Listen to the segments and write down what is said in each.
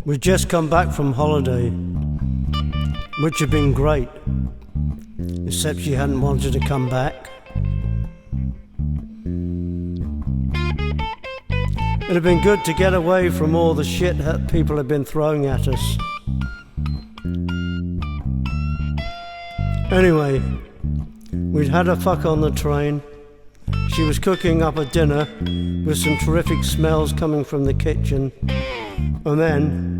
We'd just come back from holiday, which had been great, except she hadn't wanted to come back. It had been good to get away from all the shit that people had been throwing at us. Anyway, we'd had a fuck on the train. She was cooking up a dinner with some terrific smells coming from the kitchen. And then,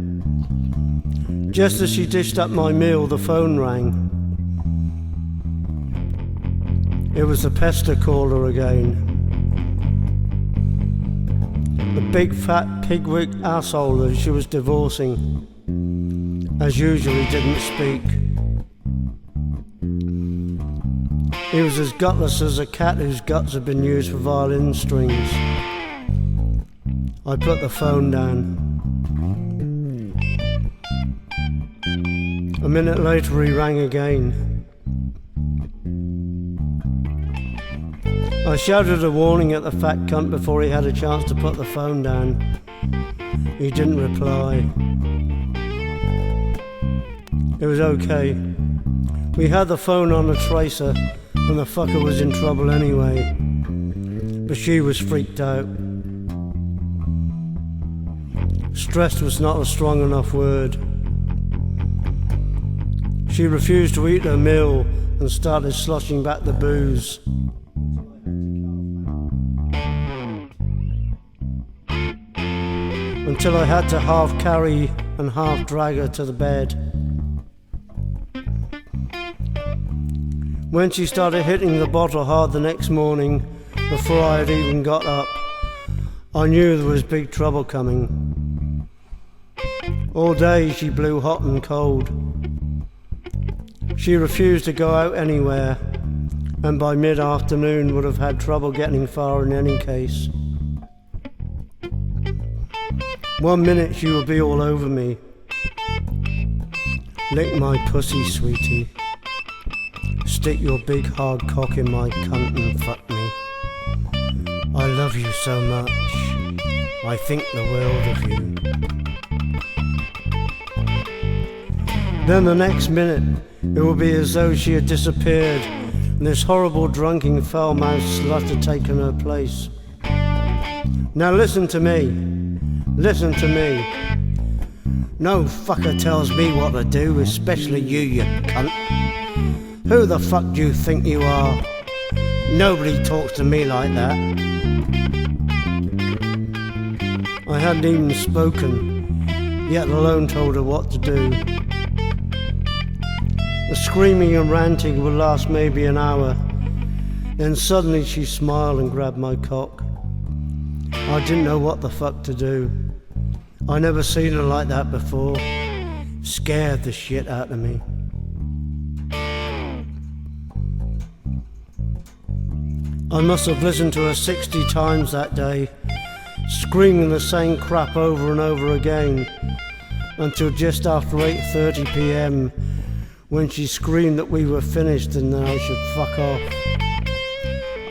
just as she dished up my meal, the phone rang. It was the pester caller again. The big fat pigwig asshole that she was divorcing, as usual, he didn't speak. He was as gutless as a cat whose guts have been used for violin strings. I put the phone down. A minute later he rang again. I shouted a warning at the fat cunt before he had a chance to put the phone down. He didn't reply. It was okay. We had the phone on a tracer and the fucker was in trouble anyway. But she was freaked out. Stressed was not a strong enough word. She refused to eat her meal and started sloshing back the booze. Until I had to half carry and half drag her to the bed. When she started hitting the bottle hard the next morning, before I had even got up, I knew there was big trouble coming. All day she blew hot and cold. She refused to go out anywhere, and by mid-afternoon would have had trouble getting far in any case. 1 minute she would be all over me. Lick my pussy, sweetie. Stick your big hard cock in my cunt and fuck me. I love you so much. I think the world of you. Then the next minute, it would be as though she had disappeared and this horrible drunken foul-mouthed slut had taken her place. Now listen to me. Listen to me. No fucker tells me what to do, especially you cunt. Who the fuck do you think you are? Nobody talks to me like that. I hadn't even spoken, yet alone told her what to do. The screaming and ranting would last maybe an hour. Then suddenly she smiled and grabbed my cock. I didn't know what the fuck to do. I never seen her like that before. Scared the shit out of me. I must have listened to her 60 times that day, screaming the same crap over and over again, until just after 8:30 p.m, when she screamed that we were finished and that I should fuck off.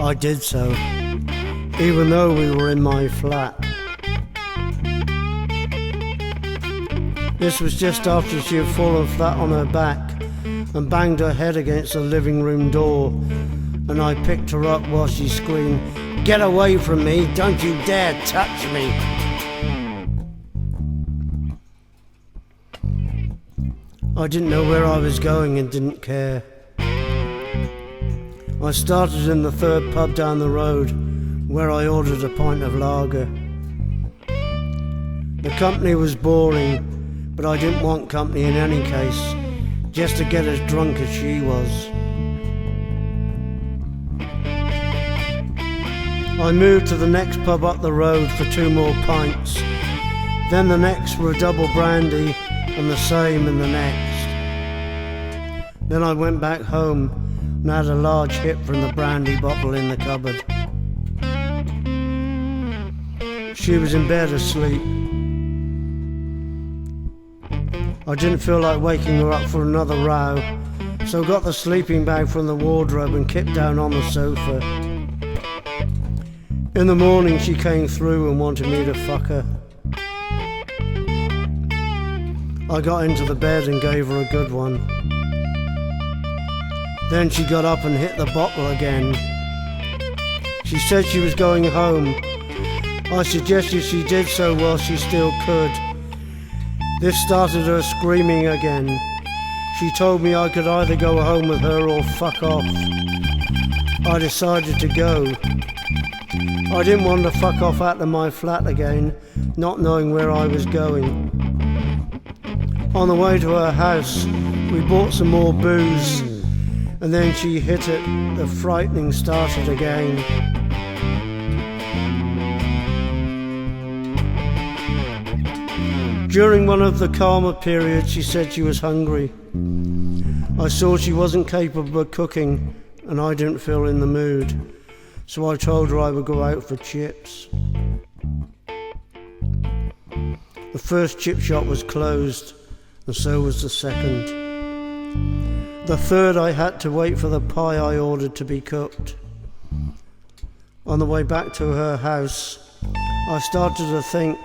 I did so, even though we were in my flat. This was just after she had fallen flat on her back and banged her head against the living room door, and I picked her up while she screamed, "Get away from me, don't you dare touch me!" I didn't know where I was going and didn't care. I started in the third pub down the road, where I ordered a pint of lager. The company was boring, but I didn't want company in any case, just to get as drunk as she was. I moved to the next pub up the road for 2 more pints, then the next for a double brandy, and the same in the next. Then I went back home and had a large hit from the brandy bottle in the cupboard. She was in bed asleep. I didn't feel like waking her up for another row, so got the sleeping bag from the wardrobe and kicked down on the sofa. In the morning she came through and wanted me to fuck her. I got into the bed and gave her a good one. Then she got up and hit the bottle again. She said she was going home. I suggested she did so while she still could. This started her screaming again. She told me I could either go home with her or fuck off. I decided to go. I didn't want to fuck off out of my flat again, not knowing where I was going. On the way to her house, we bought some more booze, and then she hit it. The frightening started again. During one of the calmer periods, she said she was hungry. I saw she wasn't capable of cooking, and I didn't feel in the mood, so I told her I would go out for chips. The first chip shop was closed, and so was the second. The third, I had to wait for the pie I ordered to be cooked. On the way back to her house, I started to think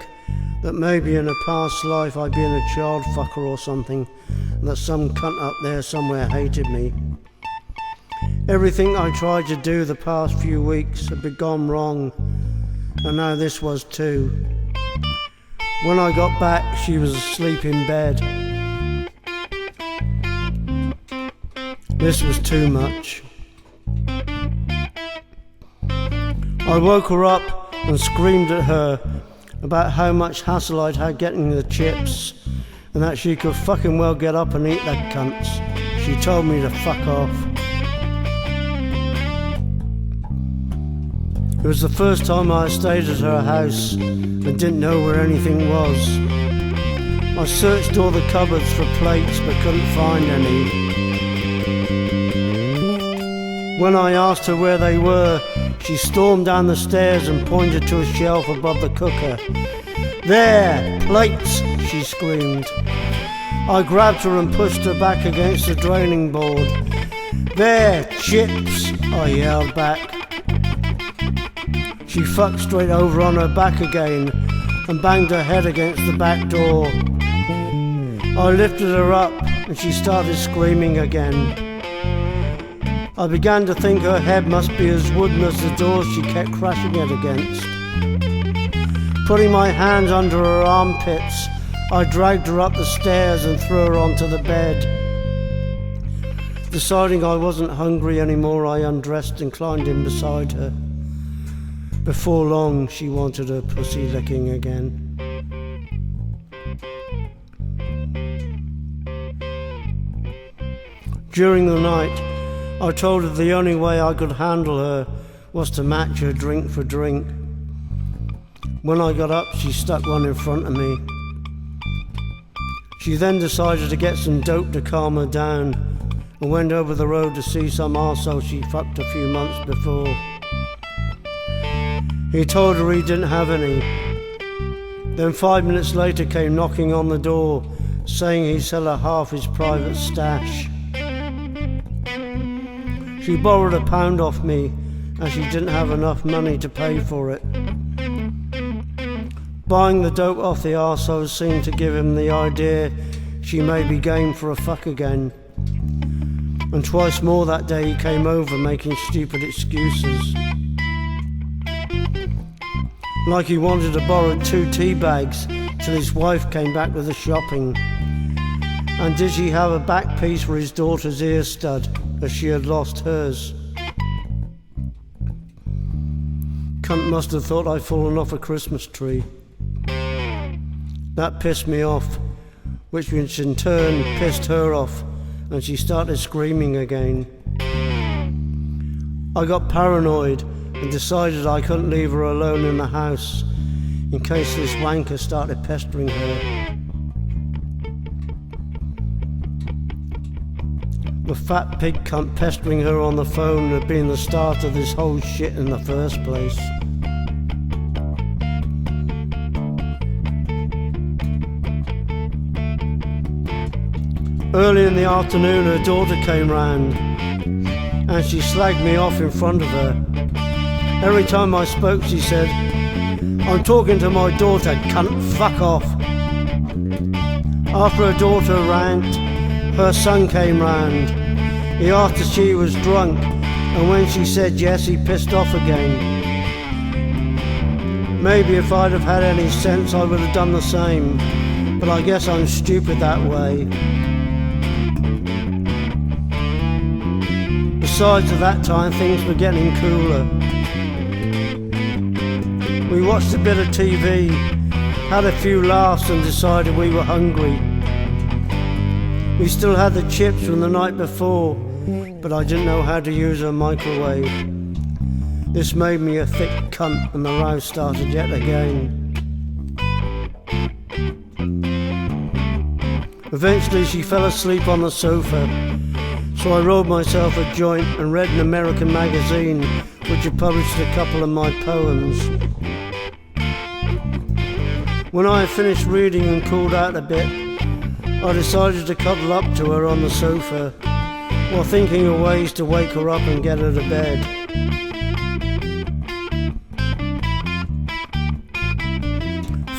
that maybe in a past life I'd been a child fucker or something, and that some cunt up there somewhere hated me. Everything I tried to do the past few weeks had been gone wrong, and now this was too. When I got back, she was asleep in bed. This was too much. I woke her up and screamed at her about how much hassle I'd had getting the chips, and that she could fucking well get up and eat that cunts. She told me to fuck off. It was the first time I stayed at her house and didn't know where anything was. I searched all the cupboards for plates but couldn't find any. When I asked her where they were, she stormed down the stairs and pointed to a shelf above the cooker. "There, plates!" she screamed. I grabbed her and pushed her back against the draining board. "There, chips!" I yelled back. She fucked straight over on her back again and banged her head against the back door. I lifted her up and she started screaming again. I began to think her head must be as wooden as the doors she kept crashing it against. Putting my hands under her armpits, I dragged her up the stairs and threw her onto the bed. Deciding I wasn't hungry anymore, I undressed and climbed in beside her. Before long, she wanted her pussy licking again. During the night, I told her the only way I could handle her was to match her drink for drink. When I got up, she stuck one in front of me. She then decided to get some dope to calm her down and went over the road to see some arsehole she fucked a few months before. He told her he didn't have any. Then 5 minutes later came knocking on the door, saying he'd sell her half his private stash. She borrowed £1 off me, and she didn't have enough money to pay for it. Buying the dope off the arsehole seemed to give him the idea she may be game for a fuck again. And twice more that day he came over making stupid excuses. Like he wanted to borrow 2 tea bags till his wife came back with the shopping. And did she have a back piece for his daughter's ear stud, as she had lost hers. Cunt must have thought I'd fallen off a Christmas tree. That pissed me off, which in turn pissed her off, and she started screaming again. I got paranoid and decided I couldn't leave her alone in the house in case this wanker started pestering her. The fat pig cunt pestering her on the phone had been the start of this whole shit in the first place. Early in the afternoon her daughter came round and she slagged me off in front of her. Every time I spoke she said, "I'm talking to my daughter, cunt, fuck off." After her daughter ranked, her son came round. He asked if she was drunk, and when she said yes, he pissed off again. Maybe if I'd have had any sense, I would have done the same, but I guess I'm stupid that way. Besides, at that time, things were getting cooler. We watched a bit of TV, had a few laughs and decided we were hungry. We still had the chips from the night before, but I didn't know how to use a microwave. This made me a thick cunt and the row started yet again. Eventually she fell asleep on the sofa, so I rolled myself a joint and read an American magazine which had published a couple of my poems. When I had finished reading and cooled out a bit, I decided to cuddle up to her on the sofa while thinking of ways to wake her up and get her to bed.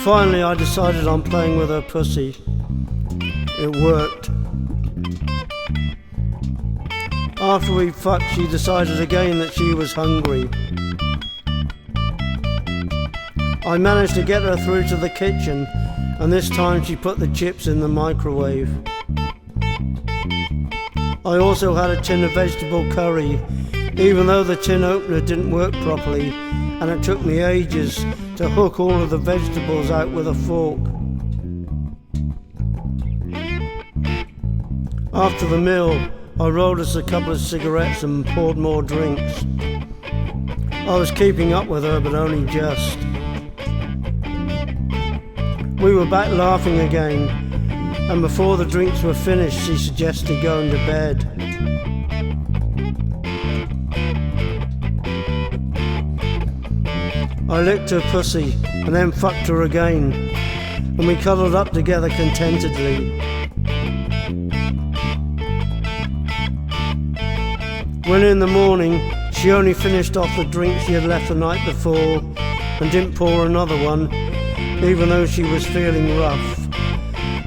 Finally, I decided on playing with her pussy. It worked. After we fucked, she decided again that she was hungry. I managed to get her through to the kitchen, and this time she put the chips in the microwave. I also had a tin of vegetable curry, even though the tin opener didn't work properly, and it took me ages to hook all of the vegetables out with a fork. After the meal, I rolled us a couple of cigarettes and poured more drinks. I was keeping up with her, but only just. We were back laughing again, and before the drinks were finished, she suggested going to bed. I licked her pussy and then fucked her again, and we cuddled up together contentedly. When in the morning, she only finished off the drink she had left the night before and didn't pour another one, even though she was feeling rough.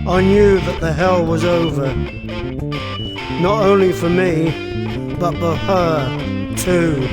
I knew that the hell was over. Not only for me, but for her too.